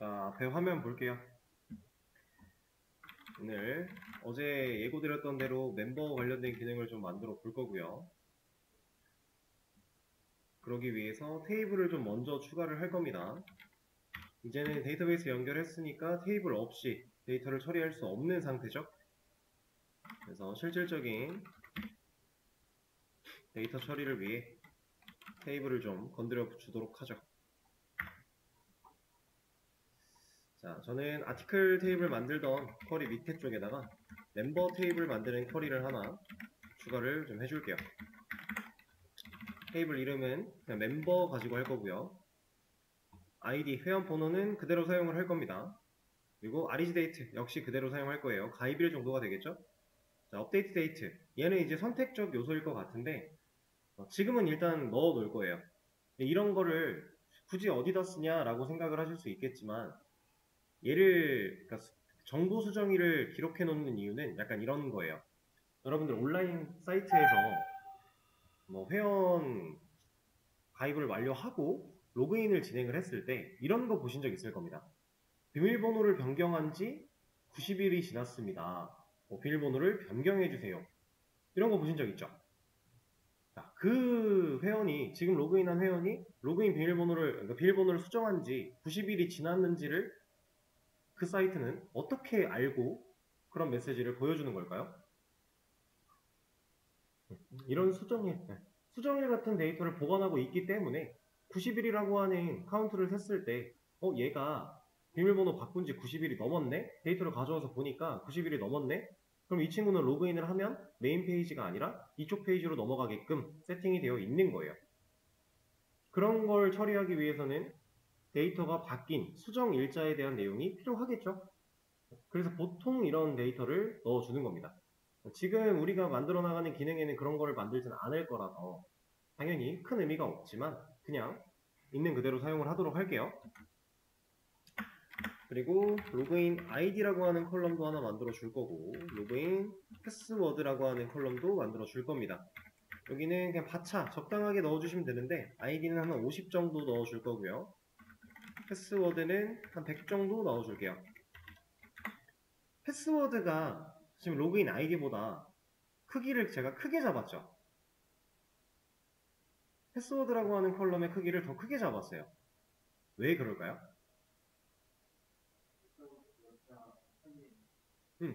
자, 앞에 화면 볼게요. 오늘 어제 예고드렸던 대로 멤버 관련된 기능을 좀 만들어 볼 거고요. 그러기 위해서 테이블을 좀 먼저 추가를 할 겁니다. 이제는 데이터베이스 연결했으니까 테이블 없이 데이터를 처리할 수 없는 상태죠. 그래서 실질적인 데이터 처리를 위해 테이블을 좀 건드려 주도록 하죠. 자, 저는 아티클 테이블 만들던 쿼리 밑에 쪽에다가 멤버 테이블 만드는 쿼리를 하나 추가를 좀 해줄게요. 테이블 이름은 그냥 멤버 가지고 할 거고요. 아이디 회원 번호는 그대로 사용을 할 겁니다. 그리고 아리지 데이트 역시 그대로 사용할 거예요. 가입일 정도가 되겠죠? 자, 업데이트 데이트 얘는 이제 선택적 요소일 것 같은데 지금은 일단 넣어 놓을 거예요. 이런 거를 굳이 어디다 쓰냐라고 생각을 하실 수 있겠지만 얘를 그러니까 정보 수정일을 기록해 놓는 이유는 약간 이런 거예요. 여러분들 온라인 사이트에서 뭐 회원 가입을 완료하고 로그인을 진행을 했을 때 이런 거 보신 적 있을 겁니다. 비밀번호를 변경한 지 90일이 지났습니다. 비밀번호를 변경해 주세요. 이런 거 보신 적 있죠? 자, 그 회원이 지금 로그인한 회원이 로그인 그러니까 비밀번호를 수정한 지 90일이 지났는지를 그 사이트는 어떻게 알고 그런 메시지를 보여주는 걸까요? 이런 수정일 같은 데이터를 보관하고 있기 때문에 90일이라고 하는 카운트를 셌을 때 얘가 비밀번호 바꾼 지 90일이 넘었네? 데이터를 가져와서 보니까 90일이 넘었네? 그럼 이 친구는 로그인을 하면 메인 페이지가 아니라 이쪽 페이지로 넘어가게끔 세팅이 되어 있는 거예요. 그런 걸 처리하기 위해서는 데이터가 바뀐 수정 일자에 대한 내용이 필요하겠죠? 그래서 보통 이런 데이터를 넣어주는 겁니다. 지금 우리가 만들어 나가는 기능에는 그런 거를 만들진 않을 거라서 당연히 큰 의미가 없지만 그냥 있는 그대로 사용을 하도록 할게요. 그리고 로그인 아이디라고 하는 컬럼도 하나 만들어 줄 거고 로그인 패스워드라고 하는 컬럼도 만들어 줄 겁니다. 여기는 그냥 바차 적당하게 넣어주시면 되는데 아이디는 한 50 정도 넣어 줄 거고요. 패스워드는 한 100 정도 넣어 줄게요. 패스워드가 지금 로그인 아이디보다 크기를 제가 크게 잡았죠. 패스워드라고 하는 컬럼의 크기를 더 크게 잡았어요. 왜 그럴까요?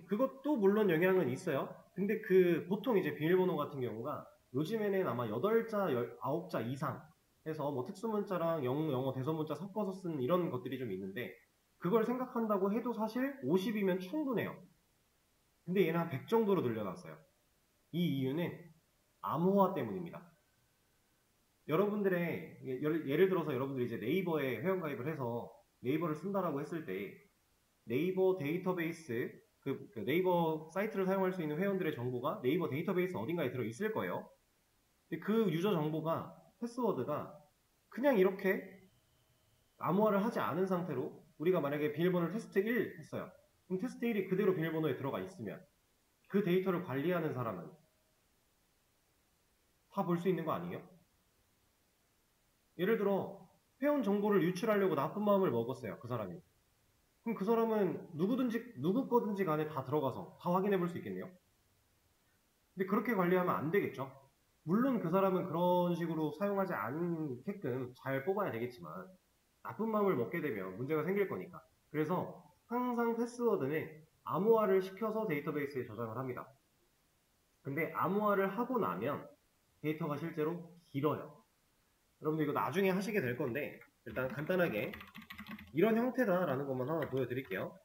그것도 물론 영향은 있어요. 근데 보통 이제 비밀번호 같은 경우가 요즘에는 아마 8자, 9자 이상 해서 뭐 특수문자랑 영어 대소문자 섞어서 쓰는 이런 것들이 좀 있는데 그걸 생각한다고 해도 사실 50이면 충분해요. 근데 얘는 한 100 정도로 늘려놨어요. 이 이유는 암호화 때문입니다. 여러분들의 예를 들어서 여러분들이 이제 네이버에 회원가입을 해서 네이버를 쓴다라고 했을 때 네이버 데이터베이스 그 네이버 사이트를 사용할 수 있는 회원들의 정보가 네이버 데이터베이스 어딘가에 들어 있을 거예요. 근데 그 유저 정보가 패스워드가 그냥 이렇게 암호화를 하지 않은 상태로 우리가 만약에 비밀번호를 테스트 1 했어요. 그럼 테스트 1이 그대로 비밀번호에 들어가 있으면 그 데이터를 관리하는 사람은 다 볼 수 있는 거 아니에요? 예를 들어 회원 정보를 유출하려고 나쁜 마음을 먹었어요. 그 사람이. 그럼 그 사람은 누구 거든지 간에 다 들어가서 다 확인해 볼 수 있겠네요. 근데 그렇게 관리하면 안 되겠죠. 물론 그 사람은 그런 식으로 사용하지 않게끔 잘 뽑아야 되겠지만 나쁜 마음을 먹게 되면 문제가 생길 거니까. 그래서 항상 패스워드는 암호화를 시켜서 데이터베이스에 저장을 합니다. 근데 암호화를 하고 나면 데이터가 실제로 길어요. 여러분들 이거 나중에 하시게 될 건데 일단 간단하게 이런 형태다라는 것만 하나 보여드릴게요.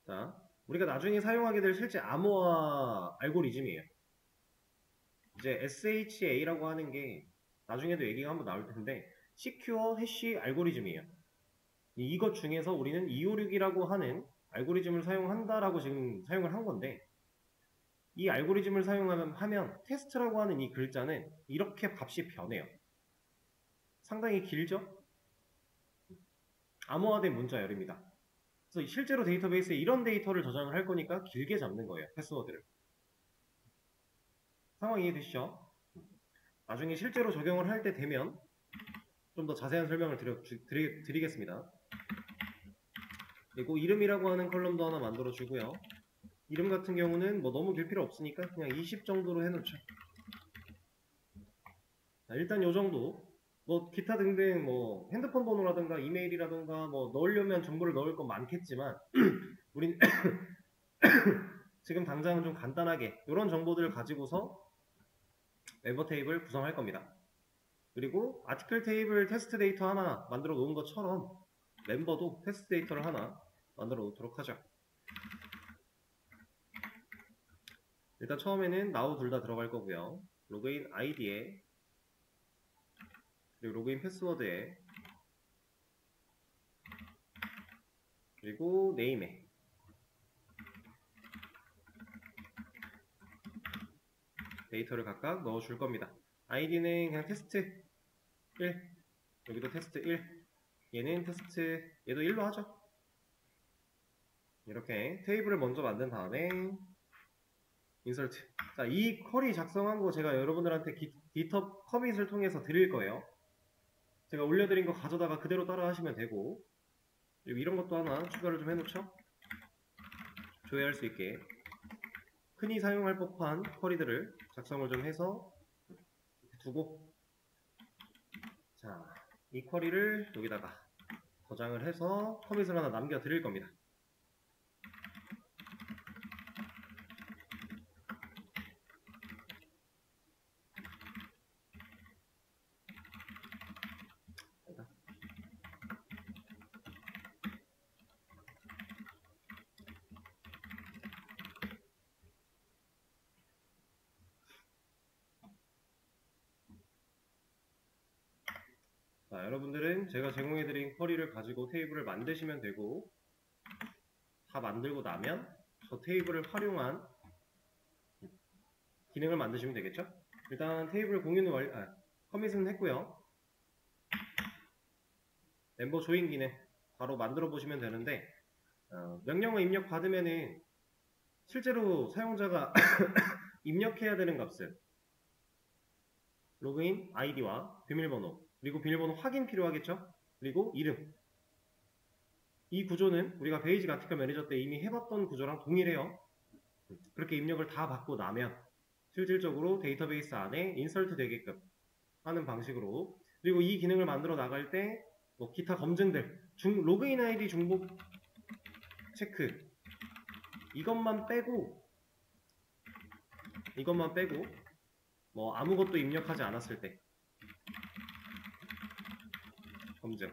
자, 우리가 나중에 사용하게 될 실제 암호화 알고리즘이에요. 이제 SHA라고 하는 게 나중에도 얘기가 한번 나올 텐데 시큐어 해시 알고리즘이에요. 이것 중에서 우리는 256이라고 하는 알고리즘을 사용한다라고 지금 사용을 한 건데 이 알고리즘을 사용하면 테스트라고 하는 이 글자는 이렇게 값이 변해요. 상당히 길죠? 암호화된 문자열입니다. 그래서 실제로 데이터베이스에 이런 데이터를 저장을 할 거니까 길게 잡는 거예요. 패스워드를. 상황 이해되시죠? 나중에 실제로 적용을 할 때 되면 좀 더 자세한 설명을 드리겠습니다. 그리고 이름이라고 하는 컬럼도 하나 만들어 주고요. 이름 같은 경우는 뭐 너무 길 필요 없으니까 그냥 20 정도로 해놓죠. 자, 일단 요 정도. 뭐 기타 등등 뭐 핸드폰 번호라든가 이메일이라든가 뭐 넣으려면 정보를 넣을 건 많겠지만 우린 지금 당장은 좀 간단하게 이런 정보들을 가지고서 멤버 테이블 구성할 겁니다. 그리고 아티클 테이블 테스트 데이터 하나 만들어 놓은 것처럼 멤버도 테스트 데이터를 하나 만들어 놓도록 하죠. 일단 처음에는 now 둘 다 들어갈 거고요. 로그인 아이디에 그리고 로그인 패스워드에 그리고 네임에 데이터를 각각 넣어 줄 겁니다. 아이디는 그냥 테스트 1, 여기도 테스트 1, 얘는 테스트, 얘도 1로 하죠. 이렇게 테이블을 먼저 만든 다음에 인설트. 자, 이 쿼리 작성한 거 제가 여러분들한테 GitHub 커밋을 통해서 드릴 거예요. 제가 올려드린 거 가져다가 그대로 따라 하시면 되고, 그리고 이런 것도 하나 추가를 좀 해놓죠. 조회할 수 있게 흔히 사용할 법한 쿼리들을 작성을 좀 해서 두고, 자, 이 쿼리를 여기다가 저장을 해서 커밋을 하나 남겨 드릴 겁니다. 자, 여러분들은 제가 제공해드린 쿼리를 가지고 테이블을 만드시면 되고, 다 만들고 나면 저 테이블을 활용한 기능을 만드시면 되겠죠? 일단 테이블 공유는 커밋은 했고요. 멤버 조인 기능 바로 만들어 보시면 되는데, 명령어 입력 받으면은 실제로 사용자가 입력해야 되는 값은 로그인 아이디와 비밀번호, 그리고 비밀번호 확인 필요하겠죠? 그리고 이름. 이 구조는 우리가 베이직 아티클 매니저 때 이미 해봤던 구조랑 동일해요. 그렇게 입력을 다 받고 나면 실질적으로 데이터베이스 안에 인설트 되게끔 하는 방식으로, 그리고 이 기능을 만들어 나갈 때 뭐 기타 검증들, 로그인 아이디 중복 체크 이것만 빼고 뭐 아무것도 입력하지 않았을 때 검증,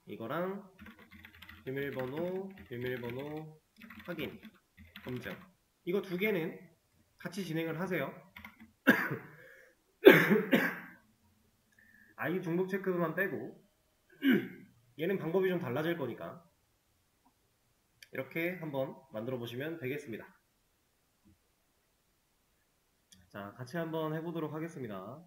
이거랑 비밀번호 확인 검증, 이거 두 개는 같이 진행을 하세요. 아이디 중복 체크만 빼고 얘는 방법이 좀 달라질 거니까 이렇게 한번 만들어 보시면 되겠습니다. 자, 같이 한번 해보도록 하겠습니다.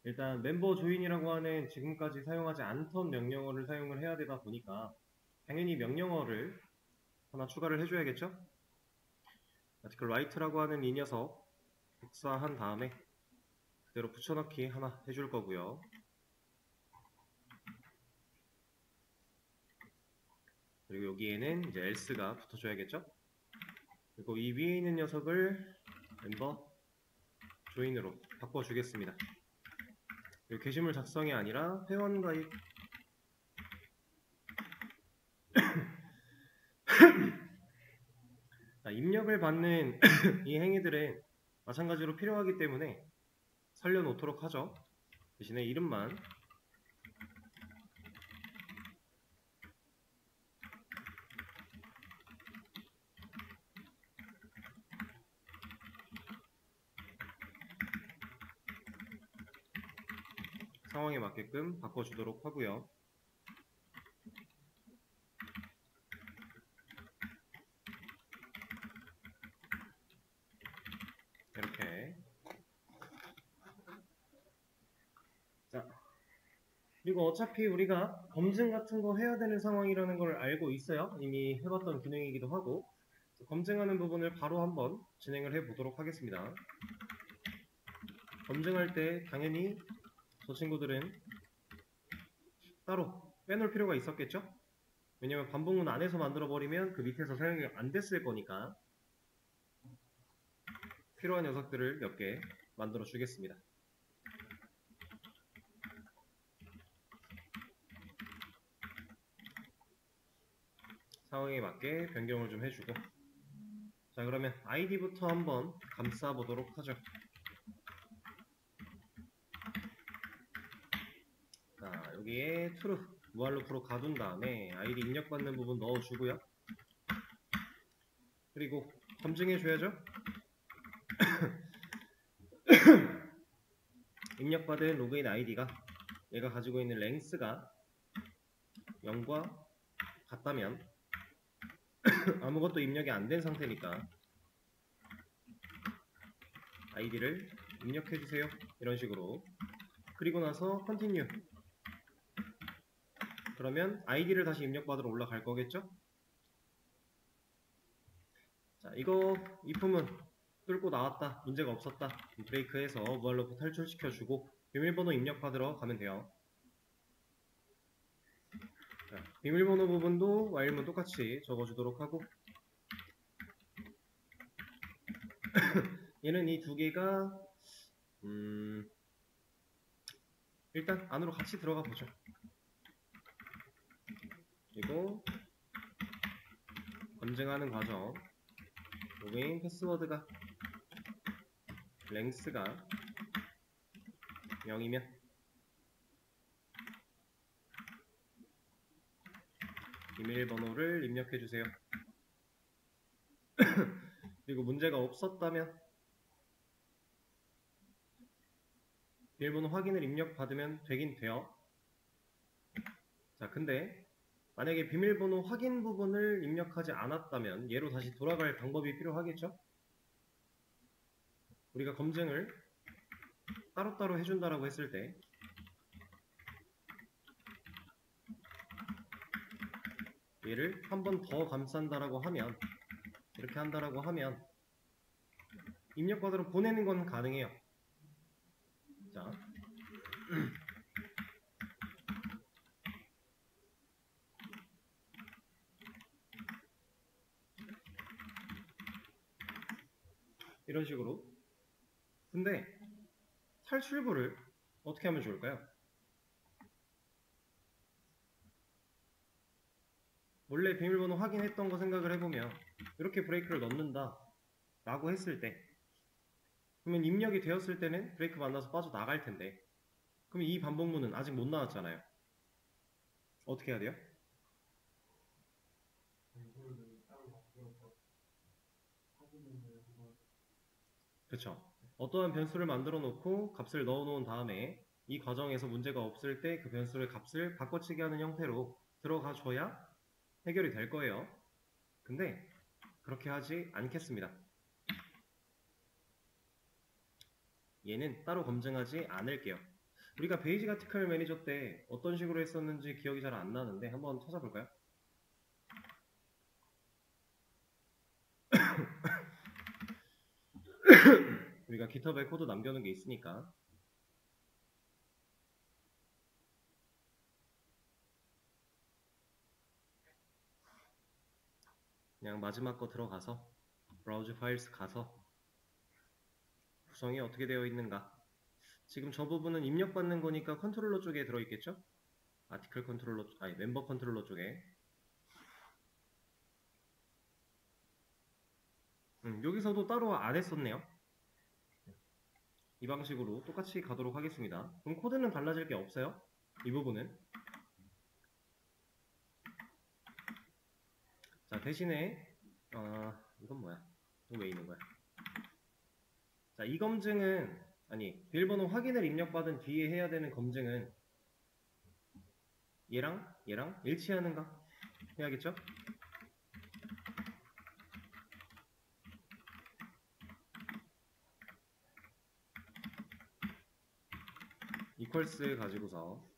일단 멤버 조인이라고 하는 지금까지 사용하지 않던 명령어를 사용을 해야 되다 보니까 당연히 명령어를 하나 추가를 해줘야겠죠? 아티클 라이트라고 하는 이 녀석 복사한 다음에 그대로 붙여넣기 하나 해줄 거고요. 그리고 여기에는 이제 else가 붙어줘야겠죠? 그리고 이 위에 있는 녀석을 멤버 조인으로 바꿔주겠습니다. 그리고 게시물 작성이 아니라 회원가입 입력을 받는 이 행위들은 마찬가지로 필요하기 때문에 살려놓도록 하죠. 대신에 이름만 상황에 맞게끔 바꿔주도록 하고요. 이렇게. 자, 그리고 어차피 우리가 검증 같은 거 해야 되는 상황이라는 걸 알고 있어요. 이미 해봤던 기능이기도 하고. 검증하는 부분을 바로 한번 진행을 해 보도록 하겠습니다. 검증할 때 당연히 저 친구들은 따로 빼놓을 필요가 있었겠죠? 왜냐면 반복문 안에서 만들어 버리면 그 밑에서 사용이 안 됐을 거니까 필요한 녀석들을 몇 개 만들어 주겠습니다. 상황에 맞게 변경을 좀 해주고. 자, 그러면 아이디부터 한번 감싸 보도록 하죠. 자, 여기에 true 무한루프로 가둔 다음에 아이디 입력받는 부분 넣어주고요. 그리고 검증해줘야죠. 입력받은 로그인 아이디가 얘가 가지고 있는 랭스가 0과 같다면 아무것도 입력이 안 된 상태니까 아이디를 입력해주세요. 이런 식으로. 그리고 나서 continue. 그러면 아이디를 다시 입력받으러 올라갈 거겠죠? 자, 이거 if은 뚫고 나왔다. 문제가 없었다. 브레이크해서 무한루프 탈출시켜주고 비밀번호 입력받으러 가면 돼요. 자, 비밀번호 부분도 while문 똑같이 적어주도록 하고 얘는 이 두 개가 일단 안으로 같이 들어가 보죠. 그리고 검증하는 과정 로그인 패스워드가 랭스가 0이면 비밀번호를 입력해주세요. 그리고 문제가 없었다면 비밀번호 확인을 입력받으면 되긴 돼요. 자, 근데 만약에 비밀번호 확인 부분을 입력하지 않았다면 얘로 다시 돌아갈 방법이 필요하겠죠? 우리가 검증을 따로따로 해준다라고 했을 때 얘를 한 번 더 감싼다라고 하면 이렇게 한다라고 하면 입력받으러 보내는 건 가능해요. 자, 이런 식으로. 근데 탈출구를 어떻게 하면 좋을까요? 원래 비밀번호 확인했던 거 생각을 해보면 이렇게 브레이크를 넣는다 라고 했을 때 그러면 입력이 되었을 때는 브레이크 만나서 빠져나갈 텐데 그럼 이 반복문은 아직 못 나왔잖아요. 어떻게 해야 돼요? 그쵸. 어떠한 변수를 만들어 놓고 값을 넣어 놓은 다음에 이 과정에서 문제가 없을 때 그 변수의 값을 바꿔치기 하는 형태로 들어가 줘야 해결이 될 거예요. 근데 그렇게 하지 않겠습니다. 얘는 따로 검증하지 않을게요. 우리가 베이직 아티클 매니저 때 어떤 식으로 했었는지 기억이 잘 안 나는데 한번 찾아볼까요? 우리가 깃허브에 코드 남겨놓은 게 있으니까 그냥 마지막 거 들어가서 브라우저 파일스 가서 구성이 어떻게 되어 있는가. 지금 저 부분은 입력받는 거니까 컨트롤러 쪽에 들어있겠죠? 아티클 컨트롤러, 아니 멤버 컨트롤러 쪽에. 여기서도 따로 안 했었네요. 이 방식으로 똑같이 가도록 하겠습니다. 그럼 코드는 달라질 게 없어요. 이 부분은. 자, 대신에 이건 뭐야? 이거 왜 있는 거야? 자, 이 검증은 비밀번호 확인을 입력받은 뒤에 해야 되는 검증은 얘랑 일치하는가 해야겠죠? 이퀄스 가지고서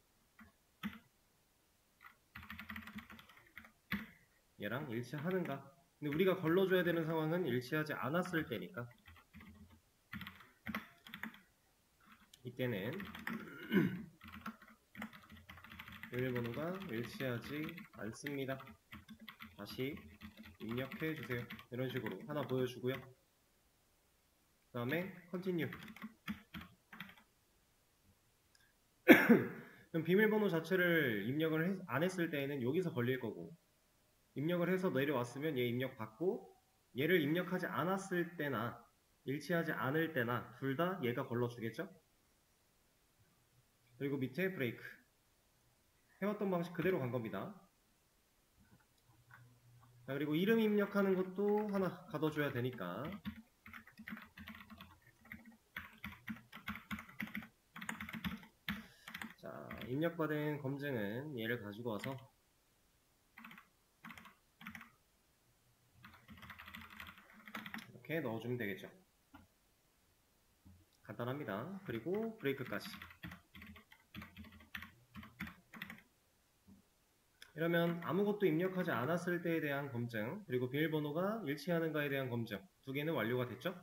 얘랑 일치하는가. 근데 우리가 걸러줘야 되는 상황은 일치하지 않았을 때니까 이때는 비밀번호가 일치하지 않습니다. 다시 입력해주세요. 이런 식으로 하나 보여주고요. 그 다음에 continue. 그럼 비밀번호 자체를 입력을 안 했을 때에는 여기서 걸릴 거고, 입력을 해서 내려왔으면 얘 입력 받고, 얘를 입력하지 않았을 때나 일치하지 않을 때나 둘 다 얘가 걸러주겠죠? 그리고 밑에 브레이크. 해왔던 방식 그대로 간 겁니다. 자, 그리고 이름 입력하는 것도 하나 가둬줘야 되니까 자, 입력받은 검증은 얘를 가지고 와서 이렇게 넣어주면 되겠죠. 간단합니다. 그리고 브레이크까지. 이러면 아무것도 입력하지 않았을 때에 대한 검증, 그리고 비밀번호가 일치하는가에 대한 검증 두 개는 완료가 됐죠?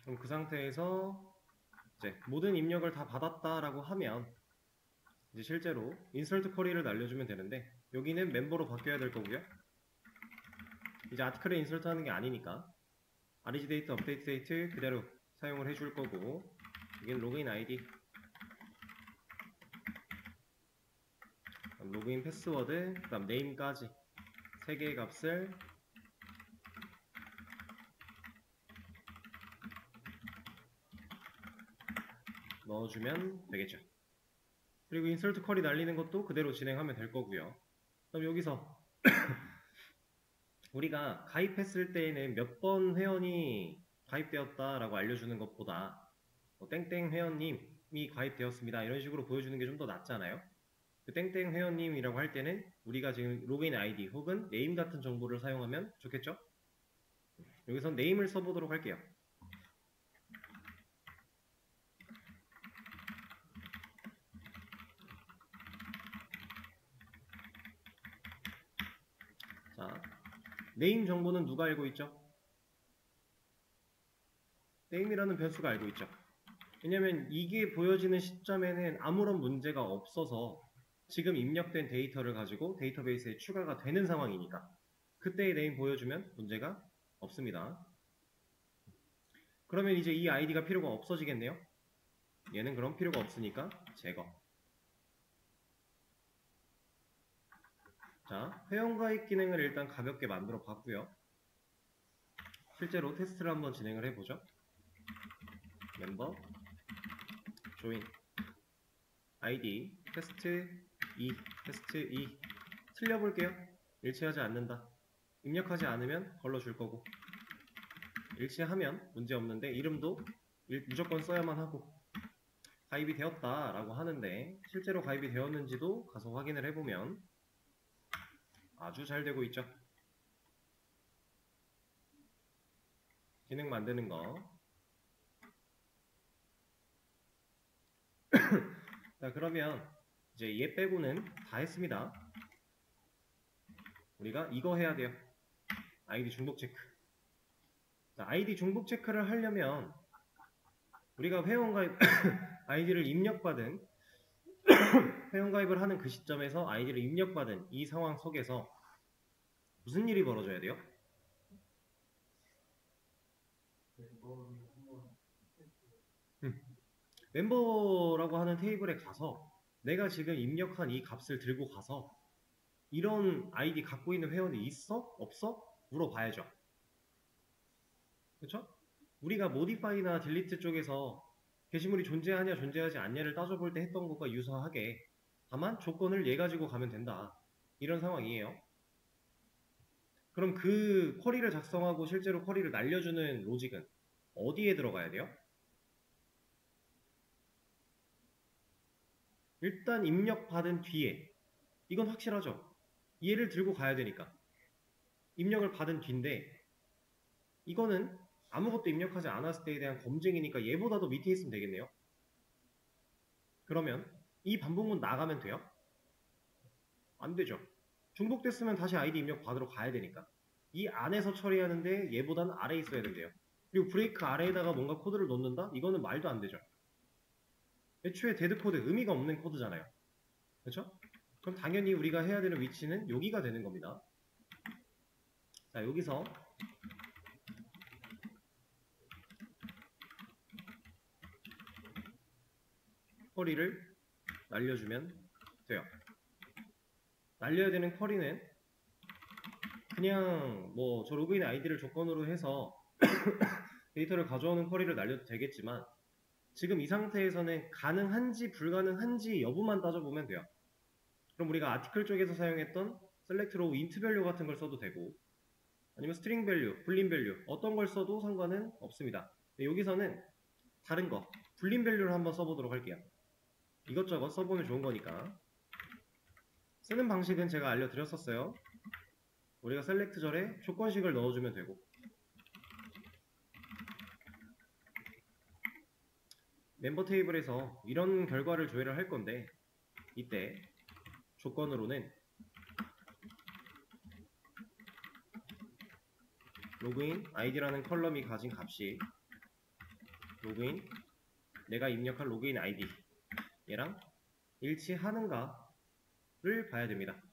그럼 그 상태에서 이제 모든 입력을 다 받았다라고 하면 이제 실제로 인서트 쿼리를 날려주면 되는데 여기는 멤버로 바뀌어야 될 거고요. 이제 아티클에 인서트 하는 게 아니니까 RG 데이트, 업데이트 데이트 그대로 사용을 해줄 거고 여기는 로그인 아이디, 로그인 패스워드, 그 다음 네임까지 3개의 값을 넣어주면 되겠죠. 그리고 인서트 쿼리 날리는 것도 그대로 진행하면 될 거고요. 그럼 여기서 우리가 가입했을 때에는 몇 번 회원이 가입되었다라고 알려주는 것보다 땡땡 회원님이 가입되었습니다 이런 식으로 보여주는 게 좀 더 낫잖아요. 그 땡땡 회원님이라고 할 때는 우리가 지금 로그인 아이디 혹은 네임 같은 정보를 사용하면 좋겠죠? 여기서 네임을 써보도록 할게요. 자, 네임 정보는 누가 알고 있죠? 네임이라는 변수가 알고 있죠. 왜냐면 이게 보여지는 시점에는 아무런 문제가 없어서 지금 입력된 데이터를 가지고 데이터베이스에 추가가 되는 상황이니까 그때의 네임 보여주면 문제가 없습니다. 그러면 이제 이 아이디가 필요가 없어지겠네요. 얘는 그럼 필요가 없으니까 제거. 자, 회원가입 기능을 일단 가볍게 만들어 봤고요. 실제로 테스트를 한번 진행을 해보죠. 멤버 조인 아이디 테스트 2 테스트 2 틀려볼게요. 일치하지 않는다. 입력하지 않으면 걸러줄 거고 일치하면 문제없는데 이름도 무조건 써야만 하고 가입이 되었다 라고 하는데 실제로 가입이 되었는지도 가서 확인을 해보면 아주 잘 되고 있죠. 기능 만드는 거. 자, 그러면 이제 얘 빼고는 다 했습니다. 우리가 이거 해야 돼요. 아이디 중복 체크. 자, 아이디 중복 체크를 하려면 우리가 회원가입 아이디를 입력받은 회원가입을 하는 그 시점에서 아이디를 입력받은 이 상황 속에서 무슨 일이 벌어져야 돼요? 멤버라고 하는 테이블에 가서 내가 지금 입력한 이 값을 들고 가서 이런 아이디 갖고 있는 회원이 있어? 없어? 물어봐야죠. 그렇죠? 우리가 모디파이나 딜리트 쪽에서 게시물이 존재하냐 존재하지 않냐를 따져볼 때 했던 것과 유사하게 다만 조건을 얘 가지고 가면 된다. 이런 상황이에요. 그럼 그 쿼리를 작성하고 실제로 쿼리를 날려주는 로직은 어디에 들어가야 돼요? 일단 입력받은 뒤에 이건 확실하죠. 얘를 들고 가야 되니까 입력을 받은 뒤인데 이거는 아무것도 입력하지 않았을 때에 대한 검증이니까 얘보다도 밑에 있으면 되겠네요. 그러면 이 반복문 나가면 돼요? 안 되죠. 중복됐으면 다시 아이디 입력 받으러 가야 되니까. 이 안에서 처리하는데 얘보다는 아래에 있어야 된대요. 그리고 브레이크 아래에다가 뭔가 코드를 넣는다? 이거는 말도 안 되죠. 애초에 데드 코드, 의미가 없는 코드잖아요. 그렇죠? 그럼 당연히 우리가 해야 되는 위치는 여기가 되는 겁니다. 자, 여기서 쿼리를 날려주면 돼요. 날려야 되는 쿼리는 그냥 뭐 저 로그인 아이디를 조건으로 해서 데이터를 가져오는 쿼리를 날려도 되겠지만 지금 이 상태에서는 가능한지 불가능한지 여부만 따져보면 돼요. 그럼 우리가 아티클 쪽에서 사용했던 select row int value 같은 걸 써도 되고 아니면 string value, boolean value 어떤 걸 써도 상관은 없습니다. 여기서는 다른 거 boolean value를 한번 써보도록 할게요. 이것저것 써보면 좋은 거니까. 쓰는 방식은 제가 알려드렸었어요. 우리가 select 절에 조건식을 넣어주면 되고 멤버 테이블에서 이런 결과를 조회를 할 건데 이때 조건으로는 로그인 아이디라는 컬럼이 가진 값이 로그인 내가 입력한 로그인 아이디 얘랑 일치하는가를 봐야 됩니다.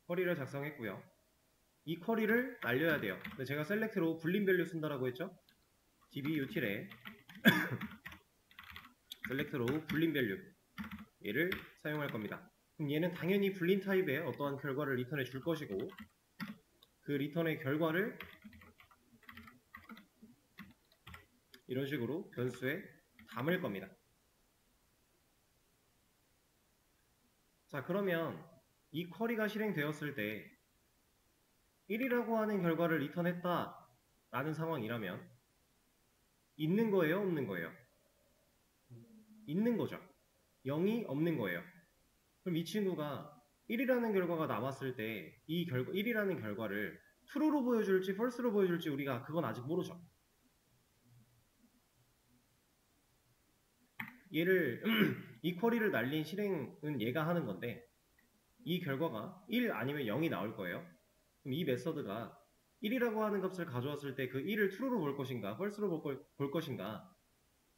쿼리를 작성했고요. 이 쿼리를 날려야 돼요. 근데 제가 셀렉트로 불린 밸류 쓴다라고 했죠? db util에 셀렉트로 불린 밸류 얘를 사용할 겁니다. 그럼 얘는 당연히 불린 타입의 어떠한 결과를 리턴해 줄 것이고 그 리턴의 결과를 이런 식으로 변수에 담을 겁니다. 자, 그러면 이 쿼리가 실행되었을 때 1이라고 하는 결과를 리턴했다 라는 상황이라면 있는 거예요? 없는 거예요? 있는 거죠. 0이 없는 거예요. 그럼 이 친구가 1이라는 결과가 남았을 때 이 1이라는 결과를 true로 보여줄지 false로 보여줄지 우리가 그건 아직 모르죠. 얘를 이 쿼리를 날린 실행은 얘가 하는 건데 이 결과가 1 아니면 0이 나올 거예요. 그럼 이 메서드가 1이라고 하는 값을 가져왔을 때 그 1을 true로 볼 것인가 false로 볼 것인가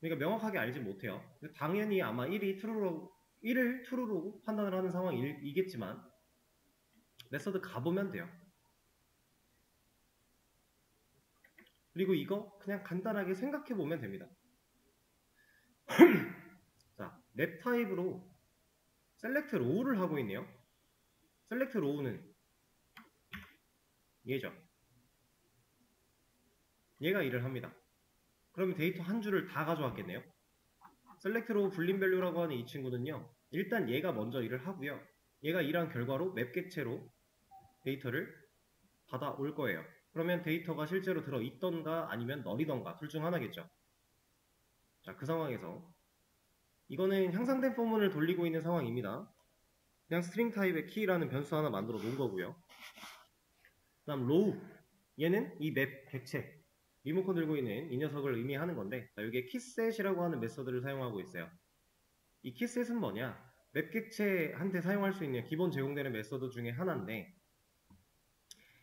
그러니까 명확하게 알지 못해요. 당연히 아마 1을 true로 판단을 하는 상황이겠지만 메서드 가보면 돼요. 그리고 이거 그냥 간단하게 생각해 보면 됩니다. 자, 맵 타입으로 select row를 하고 있네요. select row는 얘죠. 얘가 일을 합니다. 그러면 데이터 한 줄을 다 가져왔겠네요. select row 불린 value라고 하는 이 친구는요. 일단 얘가 먼저 일을 하고요. 얘가 일한 결과로 맵 객체로 데이터를 받아올 거예요. 그러면 데이터가 실제로 들어있던가 아니면 널이던가 둘 중 하나겠죠. 자, 그 상황에서 이거는 향상된 포문을 돌리고 있는 상황입니다. 그냥 string 타입의 key라는 변수 하나 만들어 놓은 거고요. 그 다음 row 얘는 이 맵 객체 리모컨 들고 있는 이 녀석을 의미하는 건데 자, 여기에 keyset이라고 하는 메서드를 사용하고 있어요. 이 keyset은 뭐냐? 맵 객체한테 사용할 수 있는 기본 제공되는 메서드 중에 하나인데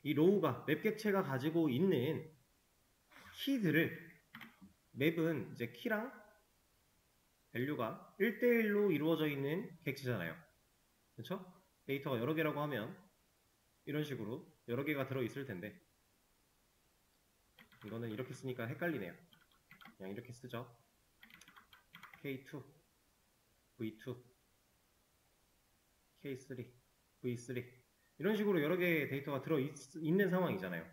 이 row가 맵 객체가 가지고 있는 키들을 맵은 이제 키랑 밸류가 1대1로 이루어져 있는 객체잖아요. 그렇죠? 데이터가 여러 개라고 하면 이런 식으로 여러 개가 들어있을 텐데 이거는 이렇게 쓰니까 헷갈리네요. 그냥 이렇게 쓰죠. K2, V2, K3, V3 이런 식으로 여러 개의 데이터가 들어있는 상황이잖아요.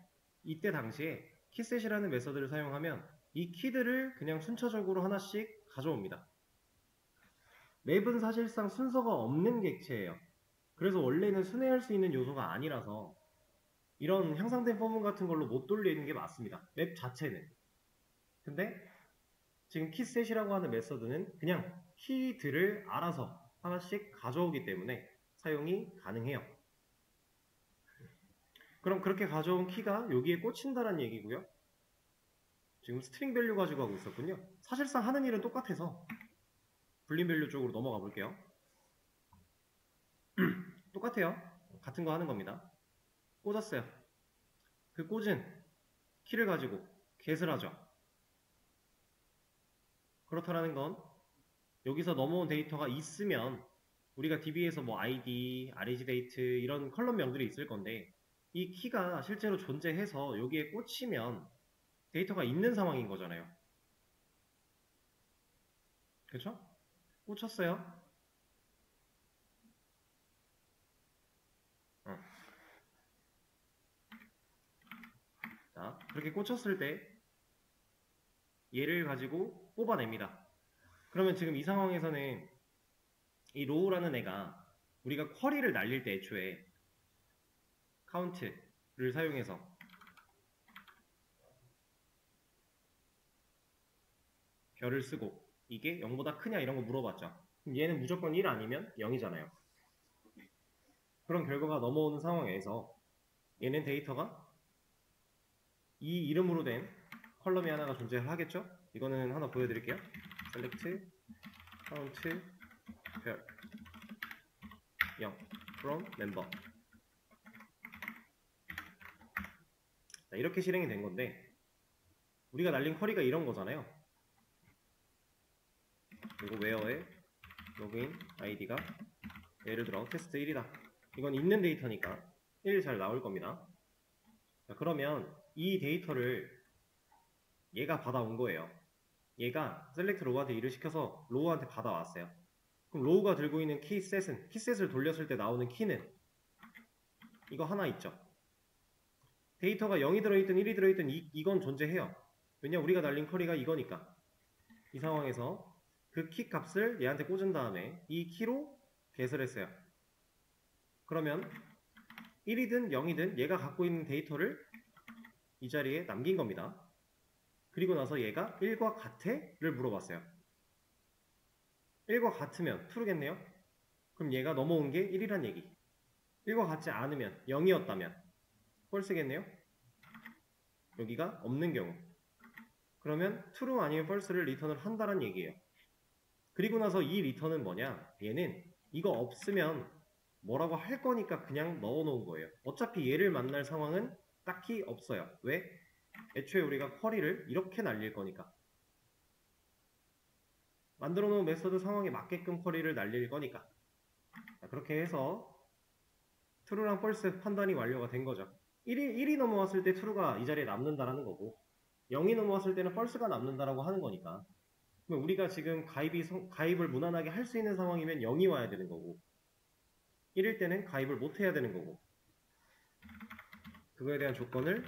이때 당시에 키셋이라는 메서드를 사용하면 이 키들을 그냥 순차적으로 하나씩 가져옵니다. 맵은 사실상 순서가 없는 객체예요. 그래서 원래는 순회할 수 있는 요소가 아니라서 이런 향상된 포문 같은 걸로 못 돌리는 게 맞습니다. 맵 자체는. 근데 지금 키셋이라고 하는 메서드는 그냥 키들을 알아서 하나씩 가져오기 때문에 사용이 가능해요. 그럼 그렇게 가져온 키가 여기에 꽂힌다는 얘기고요. 지금 스트링 밸류 가지고 하고 있었군요. 사실상 하는 일은 똑같아서 불린 밸류 쪽으로 넘어가 볼게요. 똑같아요. 같은 거 하는 겁니다. 꽂았어요. 그 꽂은 키를 가지고 get을 하죠. 그렇다라는 건 여기서 넘어온 데이터가 있으면 우리가 DB에서 뭐 ID, REGDate 이런 컬럼명들이 있을 건데 이 키가 실제로 존재해서 여기에 꽂히면 데이터가 있는 상황인 거잖아요. 그렇죠? 꽂혔어요. 자, 그렇게 꽂혔을 때 얘를 가지고 뽑아냅니다. 그러면 지금 이 상황에서는 이 로우라는 애가 우리가 쿼리를 날릴 때 애초에 count를 사용해서 별을 쓰고 이게 0보다 크냐 이런 거 물어봤죠. 그럼 얘는 무조건 1 아니면 0이잖아요. 그런 결과가 넘어오는 상황에서 얘는 데이터가 이 이름으로 된 컬럼이 하나가 존재하겠죠? 이거는 하나 보여드릴게요. select count 별 0 from member. 자, 이렇게 실행이 된 건데 우리가 날린 쿼리가 이런 거잖아요. 그리고 where에 로그인 아이디가 예를 들어 테스트 1이다. 이건 있는 데이터니까 1 잘 나올 겁니다. 자, 그러면 이 데이터를 얘가 받아온 거예요. 얘가 select row한테 일을 시켜서 row한테 받아왔어요. 그럼 row가 들고 있는 키셋은 키셋을 돌렸을 때 나오는 키는 이거 하나 있죠. 데이터가 0이 들어있든 1이 들어있든 이건 존재해요. 왜냐 우리가 날린 쿼리가 이거니까. 이 상황에서 그 키 값을 얘한테 꽂은 다음에 이 키로 get을 했어요. 그러면 1이든 0이든 얘가 갖고 있는 데이터를 이 자리에 남긴 겁니다. 그리고 나서 얘가 1과 같애를 물어봤어요. 1과 같으면 true겠네요. 그럼 얘가 넘어온 게 1이란 얘기. 1과 같지 않으면 0이었다면 false겠네요. 여기가 없는 경우. 그러면 true 아니면 false를 리턴을 한다는 얘기예요. 그리고 나서 이 리턴은 뭐냐? 얘는 이거 없으면 뭐라고 할 거니까 그냥 넣어놓은 거예요. 어차피 얘를 만날 상황은 딱히 없어요. 왜? 애초에 우리가 쿼리를 이렇게 날릴 거니까. 만들어 놓은 메서드 상황에 맞게끔 쿼리를 날릴 거니까. 자, 그렇게 해서 true랑 false 판단이 완료가 된 거죠. 1이 넘어왔을 때 true가 이 자리에 남는다라는 거고 0이 넘어왔을 때는 false가 남는다라고 하는 거니까 그럼 우리가 지금 가입을 무난하게 할 수 있는 상황이면 0이 와야 되는 거고 1일 때는 가입을 못 해야 되는 거고 그거에 대한 조건을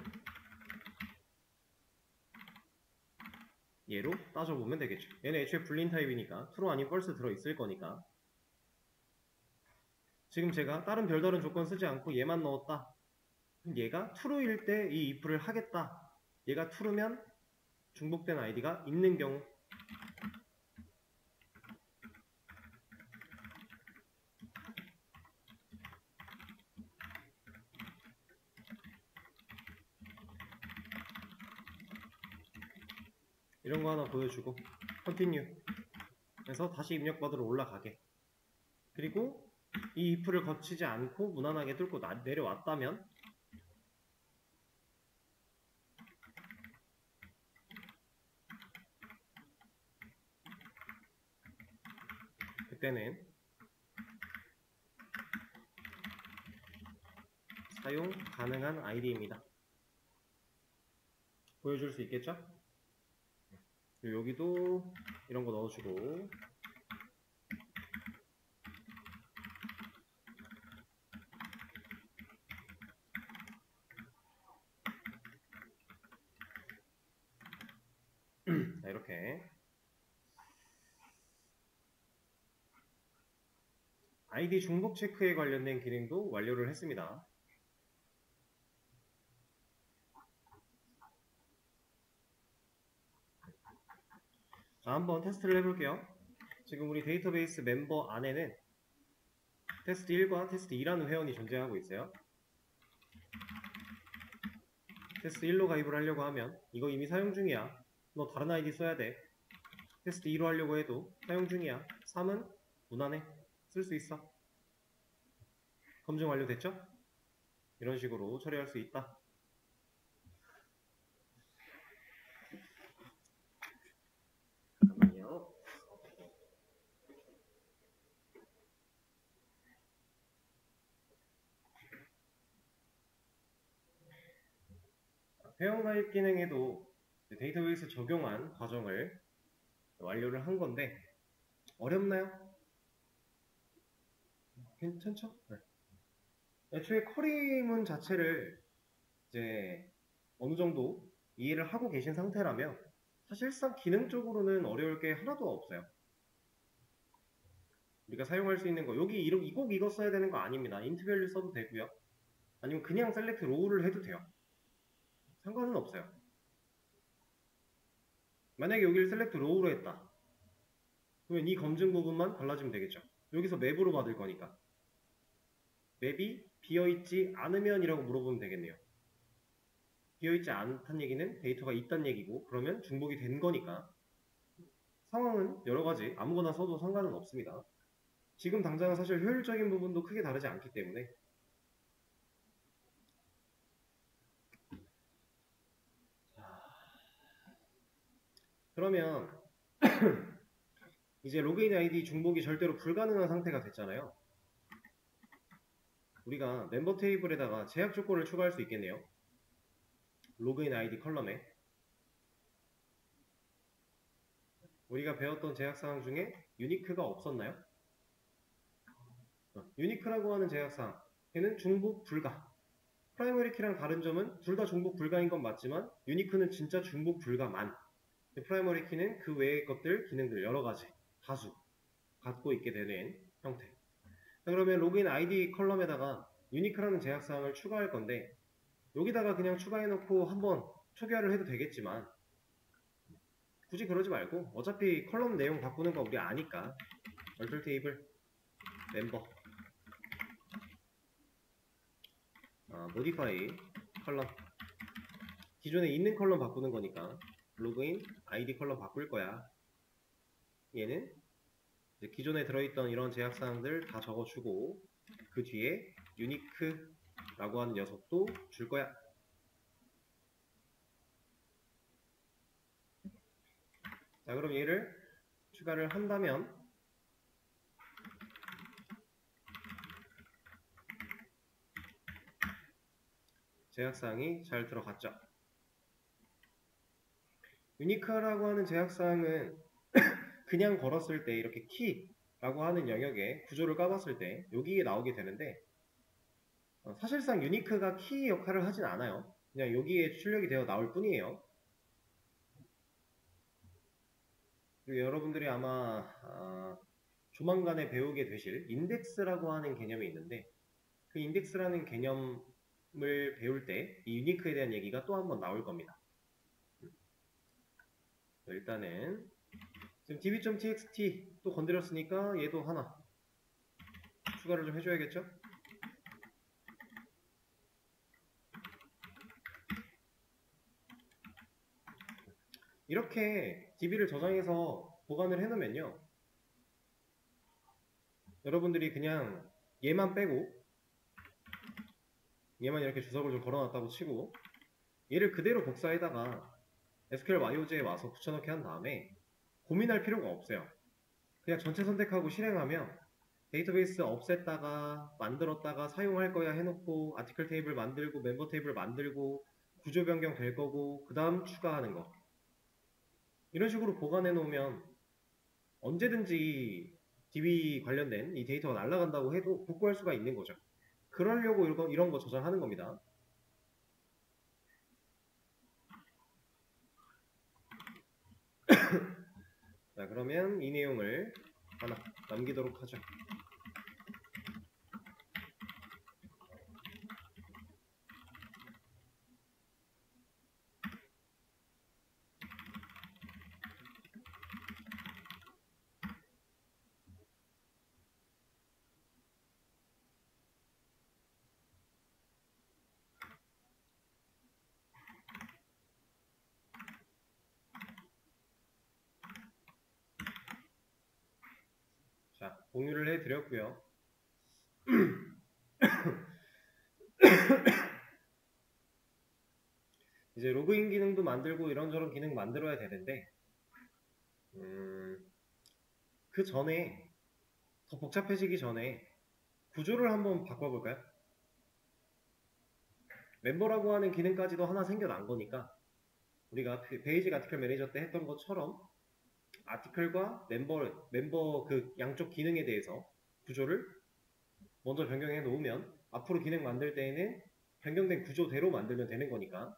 얘로 따져보면 되겠죠. 얘는 애초에 불린 타입이니까 true 아닌 false 들어있을 거니까 지금 제가 다른 별다른 조건 쓰지 않고 얘만 넣었다. 그럼 얘가 true일 때 이 if를 하겠다. 얘가 true면 중복된 아이디가 있는 경우 이런 거 하나 보여주고 continue 해서 다시 입력받으러 올라가게 그리고 이 if를 거치지 않고 무난하게 뚫고 내려왔다면 그때는 사용 가능한 아이디입니다. 보여줄 수 있겠죠? 여기도 이런 거 넣어주고 자, 이렇게 아이디 중복 체크에 관련된 기능도 완료를 했습니다. 자, 한번 테스트를 해볼게요. 지금 우리 데이터베이스 멤버 안에는 테스트 1과 테스트 2라는 회원이 존재하고 있어요. 테스트 1로 가입을 하려고 하면 이거 이미 사용 중이야. 너 다른 아이디 써야 돼. 테스트 2로 하려고 해도 사용 중이야. 3은 무난해. 쓸 수 있어. 검증 완료됐죠? 이런 식으로 처리할 수 있다. 잠깐만요. 회원가입 기능에도 데이터베이스 적용한 과정을 완료를 한 건데 어렵나요? 괜찮죠? 네. 애초에 쿼리문 자체를 이제 어느 정도 이해를 하고 계신 상태라면 사실상 기능적으로는 어려울 게 하나도 없어요. 우리가 사용할 수 있는 거 여기 꼭 이거 써야 되는 거 아닙니다. int 밸류 써도 되고요. 아니면 그냥 select row를 해도 돼요. 상관은 없어요. 만약에 여기를 select row로 했다. 그러면 이 검증 부분만 달라지면 되겠죠. 여기서 맵으로 받을 거니까. 맵이 비어있지 않으면 이라고 물어보면 되겠네요. 비어있지 않다는 얘기는 데이터가 있다는 얘기고 그러면 중복이 된 거니까 상황은 여러가지 아무거나 써도 상관은 없습니다. 지금 당장은 사실 효율적인 부분도 크게 다르지 않기 때문에 그러면 이제 로그인 아이디 중복이 절대로 불가능한 상태가 됐잖아요. 우리가 멤버 테이블에다가 제약 조건을 추가할 수 있겠네요. 로그인 아이디 컬럼에 우리가 배웠던 제약사항 중에 유니크가 없었나요? 유니크라고 하는 제약사항 얘는 중복 불가. 프라이머리 키랑 다른 점은 둘 다 중복 불가인 건 맞지만 유니크는 진짜 중복 불가만. 프라이머리 키는 그 외의 것들, 기능들 여러가지 다수 갖고 있게 되는 형태. 그러면 로그인 아이디 컬럼에다가 유니크라는 제약사항을 추가할 건데 여기다가 그냥 추가해놓고 한번 초기화를 해도 되겠지만 굳이 그러지 말고 어차피 컬럼 내용 바꾸는 거 우리 아니까 얼툴 테이블 멤버 모디파이 컬럼 기존에 있는 컬럼 바꾸는 거니까 로그인 아이디 컬럼 바꿀 거야. 얘는 이제 기존에 들어있던 이런 제약사항들 다 적어주고 그 뒤에 유니크라고 하는 녀석도 줄 거야. 자, 그럼 얘를 추가를 한다면 제약사항이 잘 들어갔죠. 유니크라고 하는 제약사항은 그냥 걸었을 때 이렇게 키라고 하는 영역에 구조를 까봤을 때 여기에 나오게 되는데 사실상 유니크가 키 역할을 하진 않아요. 그냥 여기에 출력이 되어 나올 뿐이에요. 그리고 여러분들이 아마 조만간에 배우게 되실 인덱스라고 하는 개념이 있는데 그 인덱스라는 개념을 배울 때 이 유니크에 대한 얘기가 또 한 번 나올 겁니다. 일단은 지금 db.txt 또 건드렸으니까 얘도 하나 추가를 좀 해줘야겠죠? 이렇게 db를 저장해서 보관을 해놓으면요 여러분들이 그냥 얘만 빼고 얘만 이렇게 주석을 좀 걸어놨다고 치고 얘를 그대로 복사해다가 SQL YOJ에 와서 붙여넣기 한 다음에 고민할 필요가 없어요. 그냥 전체 선택하고 실행하면 데이터베이스 없앴다가 만들었다가 사용할 거야 해놓고 아티클 테이블 만들고 멤버 테이블 만들고 구조 변경 될 거고 그 다음 추가하는 거 이런 식으로 보관해 놓으면 언제든지 DB 관련된 이 데이터가 날아간다고 해도 복구할 수가 있는 거죠. 그러려고 이런 거 저장하는 겁니다. 자, 그러면 이 내용을 하나 남기도록 하죠. 자, 공유를 해드렸고요. 이제 로그인 기능도 만들고 이런저런 기능 만들어야 되는데 그 전에 더 복잡해지기 전에 구조를 한번 바꿔볼까요? 멤버라고 하는 기능까지도 하나 생겨난 거니까 우리가 베이직 아티클 매니저 때 했던 것처럼 아티클과 멤버 그 양쪽 기능에 대해서 구조를 먼저 변경해 놓으면 앞으로 기능 만들 때에는 변경된 구조대로 만들면 되는 거니까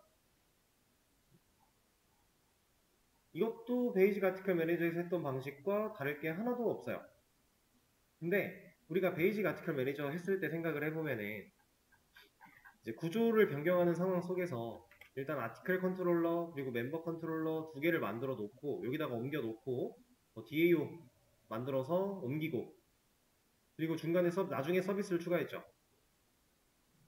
이것도 베이직 아티클 매니저에서 했던 방식과 다를 게 하나도 없어요. 근데 우리가 베이직 아티클 매니저 했을 때 생각을 해보면은 이제 구조를 변경하는 상황 속에서 일단 아티클 컨트롤러 그리고 멤버 컨트롤러 두 개를 만들어 놓고 여기다가 옮겨 놓고 DAO 만들어서 옮기고 그리고 중간에 나중에 서비스를 추가했죠.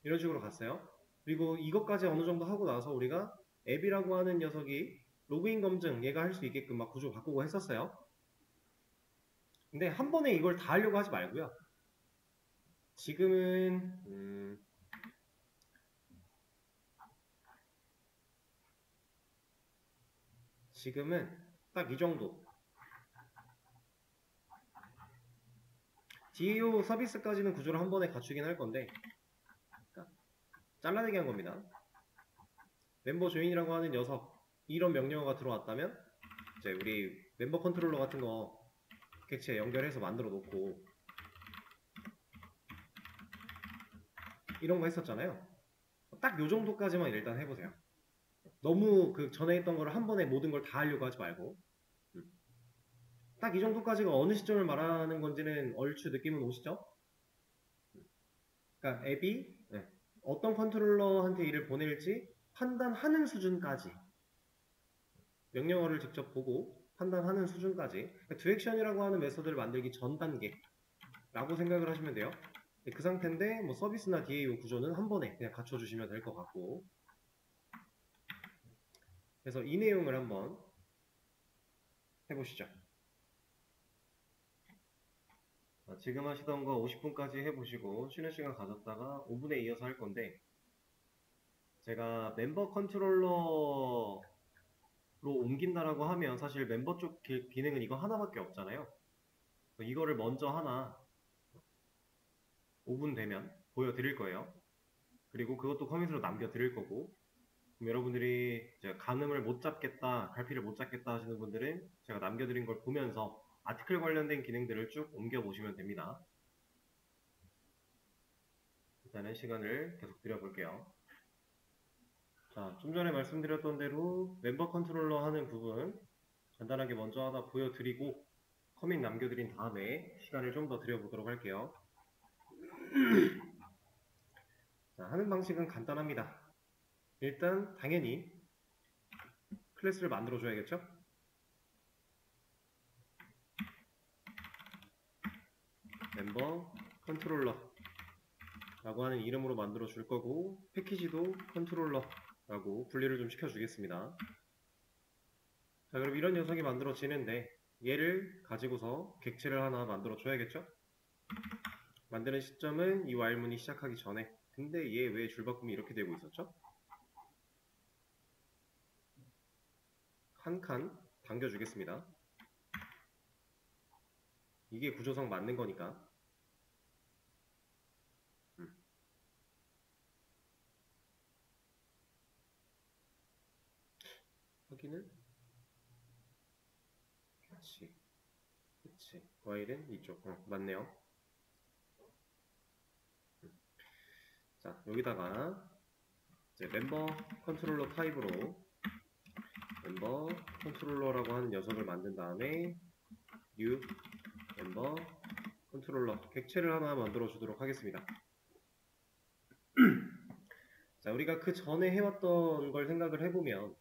이런 식으로 갔어요. 그리고 이것까지 어느 정도 하고 나서 우리가 앱이라고 하는 녀석이 로그인 검증 얘가 할 수 있게끔 막 구조 바꾸고 했었어요. 근데 한 번에 이걸 다 하려고 하지 말고요. 지금은 딱 이 정도. DAO 서비스까지는 구조를 한 번에 갖추긴 할 건데 잘라내기 한 겁니다. 멤버 조인이라고 하는 녀석 이런 명령어가 들어왔다면 이제 우리 멤버 컨트롤러 같은 거 객체에 연결해서 만들어 놓고 이런 거 했었잖아요. 딱 요 정도까지만 일단 해보세요. 너무 그 전에 했던 거를 한 번에 모든 걸 다 하려고 하지 말고 딱 이 정도까지가 어느 시점을 말하는 건지는 얼추 느낌은 오시죠? 그러니까 앱이 어떤 컨트롤러한테 일을 보낼지 판단하는 수준까지 명령어를 직접 보고 판단하는 수준까지 그러니까 두액션이라고 하는 메서드를 만들기 전 단계라고 생각을 하시면 돼요. 그 상태인데 뭐 서비스나 DAO 구조는 한 번에 그냥 갖춰주시면 될 것 같고 그래서 이 내용을 한번 해보시죠. 지금 하시던 거 50분까지 해보시고 쉬는 시간 가졌다가 5분에 이어서 할 건데 제가 멤버 컨트롤러로 옮긴다라고 하면 사실 멤버 쪽 기능은 이거 하나밖에 없잖아요. 이거를 먼저 하나 5분 되면 보여드릴 거예요. 그리고 그것도 커밋으로 남겨드릴 거고 그럼 여러분들이 이제 가늠을 못 잡겠다, 갈피를 못 잡겠다 하시는 분들은 제가 남겨드린 걸 보면서 아티클 관련된 기능들을 쭉 옮겨보시면 됩니다. 일단은 시간을 계속 드려볼게요. 자, 좀 전에 말씀드렸던 대로 멤버 컨트롤러 하는 부분 간단하게 먼저 하나 보여드리고 커밋 남겨드린 다음에 시간을 좀 더 드려보도록 할게요. 자, 하는 방식은 간단합니다. 일단 당연히 클래스를 만들어줘야겠죠? 멤버 컨트롤러 라고 하는 이름으로 만들어 줄 거고 패키지도 컨트롤러 라고 분리를 좀 시켜 주겠습니다. 자, 그럼 이런 녀석이 만들어지는데 얘를 가지고서 객체를 하나 만들어 줘야겠죠? 만드는 시점은 이 while문이 시작하기 전에 근데 얘 왜 줄바꿈이 이렇게 되고 있었죠? 한 칸 당겨 주겠습니다. 이게 구조상 맞는 거니까 확인을 그치 while은 이쪽 맞네요. 자, 여기다가 이제 멤버 컨트롤러 타입으로 멤버 컨트롤러라고 하는 녀석을 만든 다음에 new 멤버 컨트롤러 객체를 하나 만들어 주도록 하겠습니다. 자, 우리가 그 전에 해왔던 걸 생각을 해보면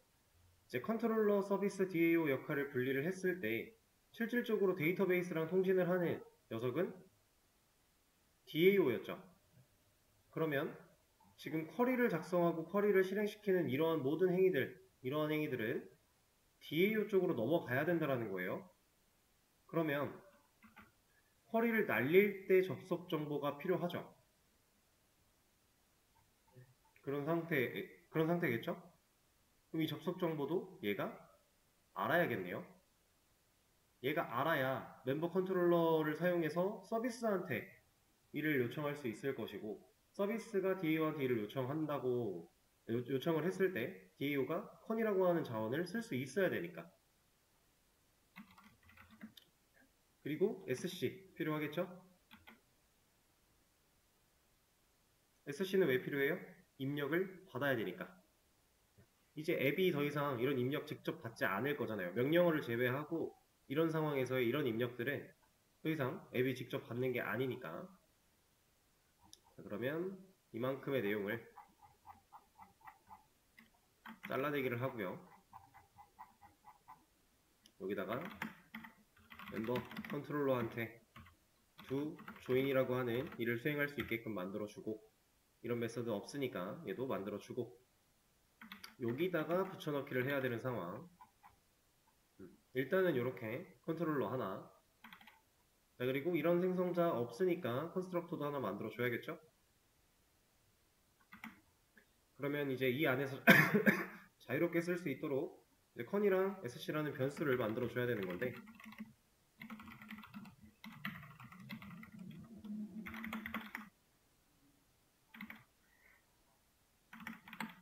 이제 컨트롤러 서비스 DAO 역할을 분리를 했을 때 실질적으로 데이터베이스랑 통신을 하는 녀석은 DAO였죠. 그러면 지금 쿼리를 작성하고 쿼리를 실행시키는 이러한 모든 행위들, 이러한 행위들은 DAO 쪽으로 넘어가야 된다는 거예요. 그러면 쿼리를 날릴 때 접속 정보가 필요하죠. 그런 상태겠죠? 그럼 이 접속 정보도 얘가 알아야겠네요. 얘가 알아야 멤버 컨트롤러를 사용해서 서비스한테 일을 요청할 수 있을 것이고, 서비스가 DAO한테 일을 요청을 했을 때 DAO가 컨이라고 하는 자원을 쓸 수 있어야 되니까. 그리고 SC 필요하겠죠? SC는 왜 필요해요? 입력을 받아야 되니까. 이제 앱이 더 이상 이런 입력 직접 받지 않을 거잖아요. 명령어를 제외하고 이런 상황에서의 이런 입력들은 더 이상 앱이 직접 받는 게 아니니까. 자, 그러면 이만큼의 내용을 잘라내기를 하고요. 여기다가 멤버 컨트롤러한테 do join이라고 하는 일을 수행할 수 있게끔 만들어주고, 이런 메서드 없으니까 얘도 만들어주고, 여기다가 붙여넣기를 해야 되는 상황. 일단은 이렇게 컨트롤러 하나. 자, 그리고 이런 생성자 없으니까 컨스트럭터도 하나 만들어 줘야겠죠? 그러면 이제 이 안에서 자유롭게 쓸 수 있도록 이제 con이랑 sc라는 변수를 만들어 줘야 되는 건데,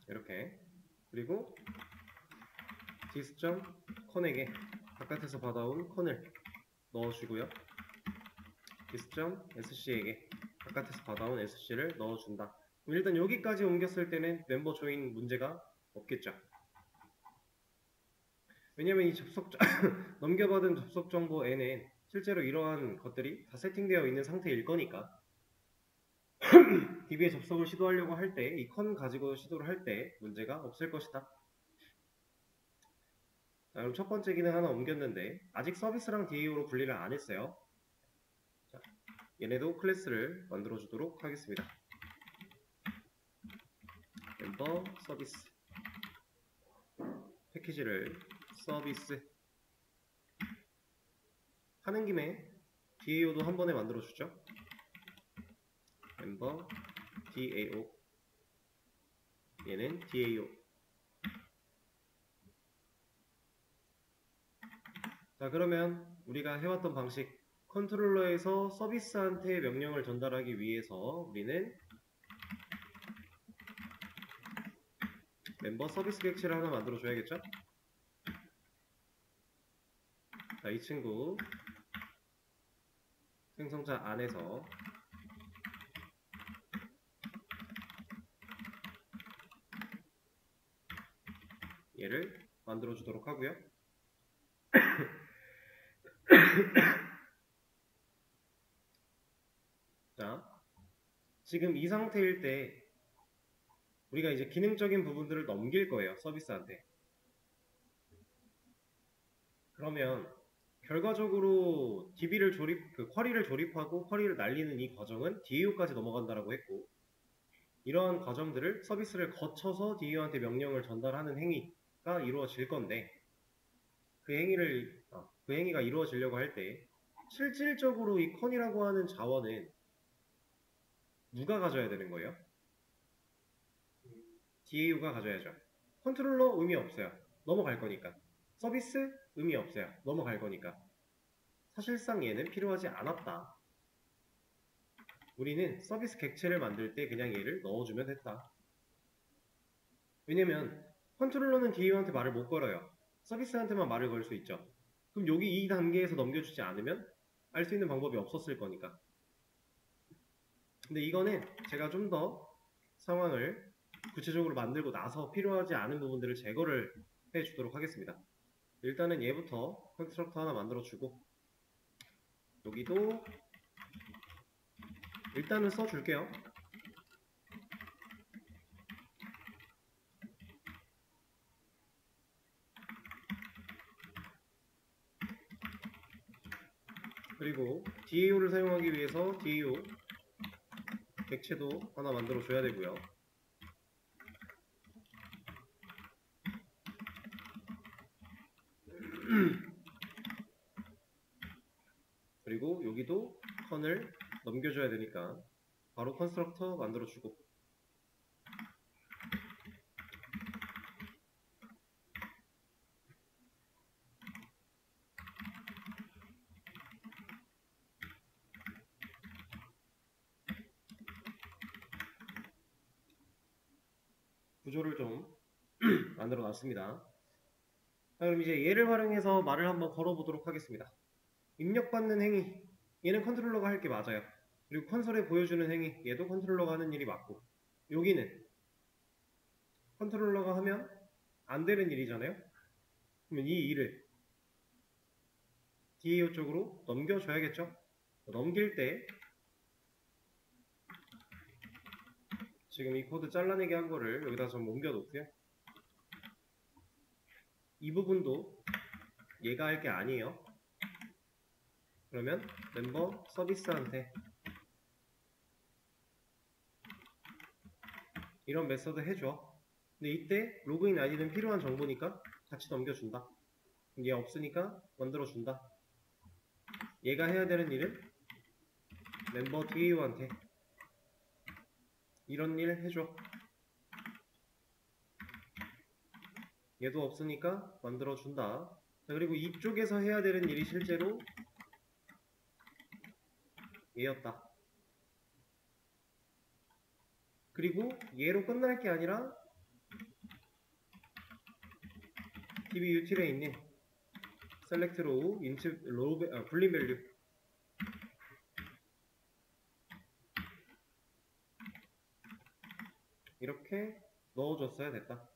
이렇게. 그리고 dis.con에게 바깥에서 받아온 con을 넣어주고요. dis.sc에게 바깥에서 받아온 sc를 넣어준다. 일단 여기까지 옮겼을 때는 멤버 조인 문제가 없겠죠. 왜냐면 이 넘겨받은 접속 정보에는 실제로 이러한 것들이 다 세팅되어 있는 상태일 거니까 DB에 접속을 시도하려고 할 때 이 컨 가지고 시도를 할 때 문제가 없을 것이다. 자, 그럼 첫 번째 기능 하나 옮겼는데 아직 서비스랑 DAO로 분리를 안 했어요. 자, 얘네도 클래스를 만들어 주도록 하겠습니다. 멤버 서비스 패키지를 서비스 하는 김에 DAO도 한 번에 만들어 주죠. 멤버 DAO, 얘는 DAO. 자, 그러면 우리가 해왔던 방식, 컨트롤러에서 서비스한테 명령을 전달하기 위해서 우리는 멤버 서비스 객체를 하나 만들어 줘야겠죠? 자, 이 친구 생성자 안에서 얘를 만들어 주도록 하고요. 자, 지금 이 상태일 때 우리가 이제 기능적인 부분들을 넘길 거예요, 서비스한테. 그러면 결과적으로 쿼리를 조립하고 쿼리를 날리는 이 과정은 DAO까지 넘어간다라고 했고, 이러한 과정들을 서비스를 거쳐서 DAO한테 명령을 전달하는 행위가 이루어질 건데, 그 행위가 이루어지려고 할 때 실질적으로 이 컨이라고 하는 자원은 누가 가져야 되는 거예요? DAO가 가져야죠. 컨트롤러 의미 없어요. 넘어갈 거니까. 서비스 의미 없어요. 넘어갈 거니까. 사실상 얘는 필요하지 않았다. 우리는 서비스 객체를 만들 때 그냥 얘를 넣어주면 됐다. 왜냐면 컨트롤러는 DAO한테 말을 못 걸어요. 서비스한테만 말을 걸 수 있죠. 그럼 여기 이 단계에서 넘겨주지 않으면 알 수 있는 방법이 없었을 거니까. 근데 이거는 제가 좀 더 상황을 구체적으로 만들고 나서 필요하지 않은 부분들을 제거를 해주도록 하겠습니다. 일단은 얘부터 컨스트럭터 하나 만들어주고, 여기도 일단은 써줄게요. 그리고 DAO를 사용하기 위해서 DAO 객체도 하나 만들어줘야 되고요. 그리고 여기도 컨을 넘겨줘야 되니까 바로 컨스트럭터 만들어주고, 구조를 좀 만들어 놨습니다. 자, 그럼 이제 얘를 활용해서 말을 한번 걸어보도록 하겠습니다. 입력받는 행위, 얘는 컨트롤러가 할 게 맞아요. 그리고 콘솔에 보여주는 행위, 얘도 컨트롤러가 하는 일이 맞고, 여기는 컨트롤러가 하면 안 되는 일이잖아요. 그러면 이 일을 DAO 쪽으로 넘겨줘야겠죠. 넘길 때 지금 이 코드 잘라내기 한 거를 여기다 좀 옮겨 놓고요. 이 부분도 얘가 할 게 아니에요. 그러면 멤버 서비스한테 이런 메서드 해줘. 근데 이때 로그인 아이디는 필요한 정보니까 같이 넘겨준다. 얘 없으니까 만들어준다. 얘가 해야 되는 일은 멤버 DAO한테 이런 일 해줘. 얘도 없으니까 만들어준다. 자, 그리고 이쪽에서 해야 되는 일이 실제로 얘였다. 그리고 얘로 끝날 게 아니라 DB util에 있는 select row, int row, boolean value 이렇게 넣어줬어야 됐다.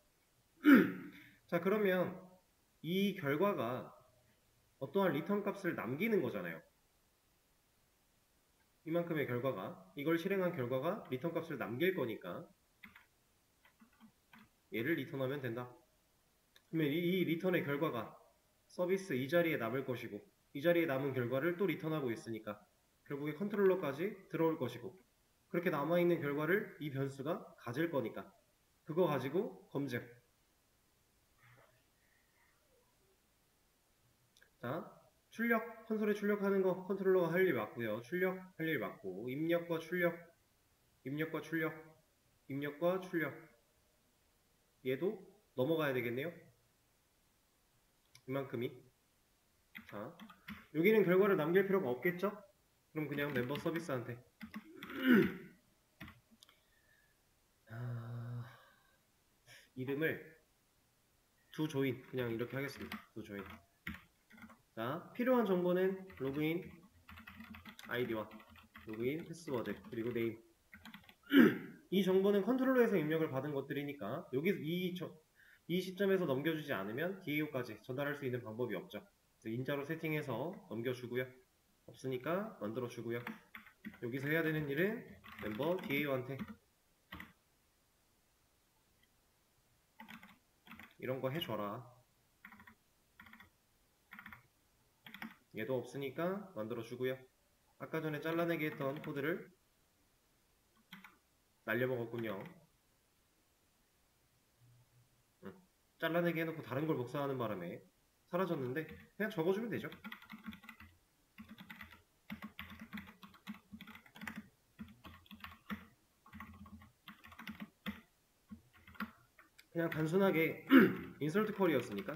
자, 그러면 이 결과가 어떠한 리턴 값을 남기는 거잖아요. 이만큼의 결과가, 이걸 실행한 결과가 리턴 값을 남길 거니까 얘를 리턴하면 된다. 그러면 이 리턴의 결과가 서비스 이 자리에 남을 것이고, 이 자리에 남은 결과를 또 리턴하고 있으니까 결국에 컨트롤러까지 들어올 것이고, 그렇게 남아있는 결과를 이 변수가 가질 거니까 그거 가지고 검증. 자, 출력, 콘솔에 출력하는 거 컨트롤러가 할 일 맞고요. 출력 할 일 맞고, 입력과 출력, 입력과 출력, 입력과 출력. 얘도 넘어가야 되겠네요. 이만큼이. 자, 여기는 결과를 남길 필요가 없겠죠? 그럼 그냥 멤버 서비스한테 이름을 두 조인 그냥 이렇게 하겠습니다. 두 조인. 자, 필요한 정보는 로그인 아이디와 로그인 패스워드 그리고 네임. 이 정보는 컨트롤러에서 입력을 받은 것들이니까 여기 이 시점에서 넘겨주지 않으면 DAO까지 전달할 수 있는 방법이 없죠. 그래서 인자로 세팅해서 넘겨주고요. 없으니까 만들어주고요. 여기서 해야 되는 일은 멤버 DAO한테 이런 거 해줘라. 얘도 없으니까 만들어주고요. 아까 전에 잘라내기 했던 코드를 날려먹었군요. 잘라내기 해놓고 다른 걸 복사하는 바람에 사라졌는데 그냥 적어주면 되죠. 그냥 단순하게 인서트 쿼리였으니까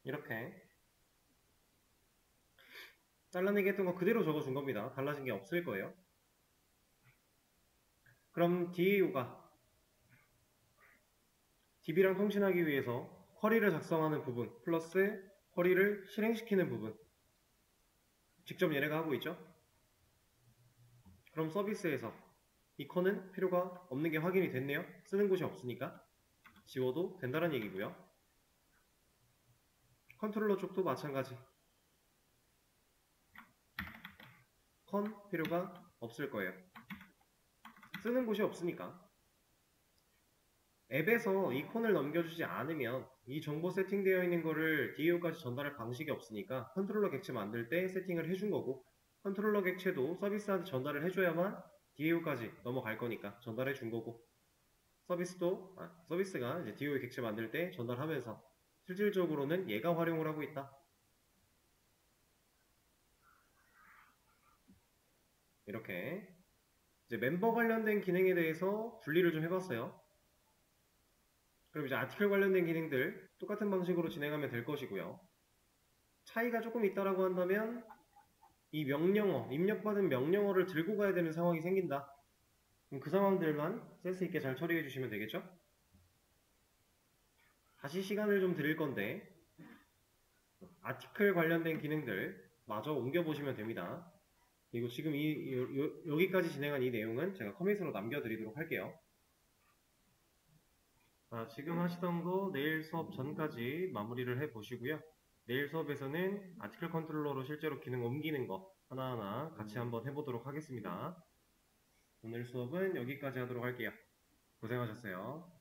이렇게 잘라내기 했던 거 그대로 적어준 겁니다. 달라진 게 없을 거예요. 그럼 DAO가 DB랑 통신하기 위해서 쿼리를 작성하는 부분 플러스 쿼리를 실행시키는 부분 직접 얘네가 하고 있죠. 그럼 서비스에서 이 콘은 필요가 없는 게 확인이 됐네요. 쓰는 곳이 없으니까 지워도 된다는 얘기고요. 컨트롤러 쪽도 마찬가지. 컨 필요가 없을 거예요. 쓰는 곳이 없으니까. 앱에서 이 컨을 넘겨주지 않으면 이 정보 세팅되어 있는 거를 DAO까지 전달할 방식이 없으니까 컨트롤러 객체 만들 때 세팅을 해준 거고, 컨트롤러 객체도 서비스한테 전달을 해줘야만 DAO까지 넘어갈 거니까 전달해 준 거고, 서비스가 이제 DAO 객체 만들 때 전달하면서 실질적으로는 얘가 활용을 하고 있다. 이렇게 이제 멤버 관련된 기능에 대해서 분리를 좀 해봤어요. 그럼 이제 아티클 관련된 기능들 똑같은 방식으로 진행하면 될 것이고요. 차이가 조금 있다라고 한다면 이 명령어, 입력받은 명령어를 들고 가야 되는 상황이 생긴다. 그럼 그 상황들만 센스 있게 잘 처리해 주시면 되겠죠? 다시 시간을 좀 드릴 건데 아티클 관련된 기능들 마저 옮겨보시면 됩니다. 그리고 지금 여기까지 진행한 이 내용은 제가 커밋으로 남겨드리도록 할게요. 지금 하시던 거 내일 수업 전까지 마무리를 해보시고요. 내일 수업에서는 아티클 컨트롤러로 실제로 기능 옮기는 거 하나하나 같이 한번 해보도록 하겠습니다. 오늘 수업은 여기까지 하도록 할게요. 고생하셨어요.